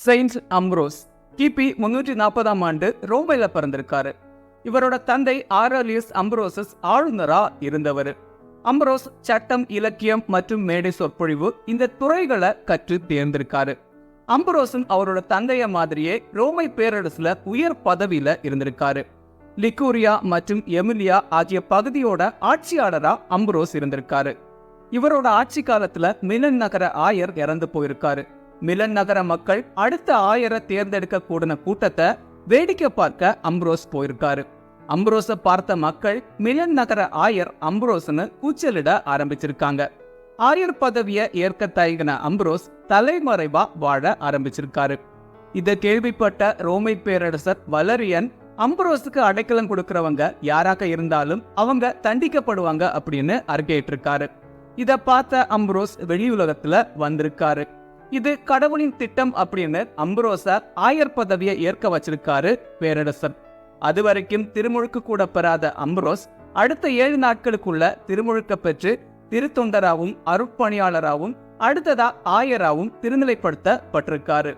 Saint Ambrose கிபி 340ஆம் ஆண்டு ரோமைல பிறந்திருக்காரு. இவரோட தந்தை ஆரலியஸ் அம்ப்ரோசஸ் ஆளுநரா இருந்தவர். அம்ப்ரோஸ் சட்டம், இலக்கியம் மற்றும் மேடை சொற்பொழிவு இந்த துறைகளை கற்று தேர்ந்திருக்காரு. அம்ப்ரோஸும் அவரோட தந்தைய மாதிரியே ரோமை பேரரசுல உயர் பதவியில இருந்திருக்காரு. லிக்கூரியா மற்றும் எமிலியா ஆகிய பகுதியோட ஆட்சியாளரா அம்ப்ரோஸ் இருந்திருக்காரு. இவரோட ஆட்சி காலத்துல மிலன் நகர ஆயர் இறந்து போயிருக்காரு. மிலன் நகர மக்கள் அடுத்த ஆயரை தேர்ந்தெடுக்க கூடின கூட்டத்தை வேடிக்கை பார்க்க அம்ப்ரோஸ் போயிருக்காரு. அம்ப்ரோஸை பார்த்த மக்கள் மிலன் நகர ஆயர் அம்ப்ரோஸ்னு கூச்சலிட ஆரம்பிச்சிருக்காங்க. ஆயர் பதவியை ஏற்க தயங்கின அம்ப்ரோஸ் தலைமறைவா வாழ ஆரம்பிச்சிருக்காரு. இதை கேள்விப்பட்ட ரோமை பேரரசர் வலரியன் அம்ப்ரோஸுக்கு அடைக்கலம் கொடுக்கறவங்க யாராக இருந்தாலும் அவங்க தண்டிக்கப்படுவாங்க அப்படின்னு அறிக்கையிட்டிருக்காரு. இதை பார்த்த அம்ப்ரோஸ் வெளியுலகத்துல வந்திருக்காரு. இது கடவுளின் திட்டம் அப்படின்னு அம்ப்ரோஸ ஆயர் பதவியை ஏற்க வச்சிருக்காரு பேரரசர். அது வரைக்கும் திருமுழுக்கு கூட பெறாத அம்ப்ரோஸ் அடுத்த 7 நாட்களுக்குள்ள திருமுழுக்க பெற்று திருத்தொண்டராகவும் அருட்பணியாளராகவும் அடுத்ததா ஆயராகவும் திருநிலைப்படுத்தப்பட்டிருக்காரு.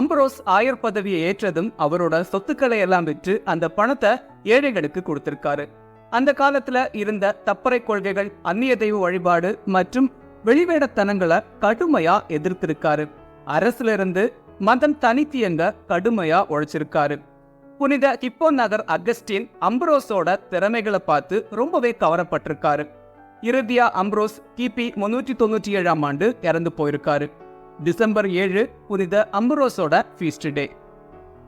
அம்ப்ரோஸ் ஆயர் பதவியை ஏற்றதும் அவரோட சொத்துக்களை எல்லாம் விற்று அந்த பணத்தை ஏழைகளுக்கு கொடுத்திருக்காரு. அந்த காலத்துல இருந்த தப்பறை கொள்கைகள், அந்நிய தெய்வ வழிபாடு மற்றும் வெளிவேடத்தனங்களை கடுமையா எதிர்த்திருக்காரு. அரசுல இருந்து மதம் தனித்தியங்க கடுமையா உழைச்சிருக்காரு. புனித ஹிப்போ நகர் அகஸ்டின் அம்ப்ரோஸோட திறமைகளை பார்த்து ரொம்பவே கவரப்பட்டிருக்காரு. இறுதியா அம்ப்ரோஸ் கிபி 397ஆம் ஆண்டு இறந்து போயிருக்காரு. டிசம்பர் 7 புனித அம்ப்ரோஸோட ஃபீஸ்ட் டே.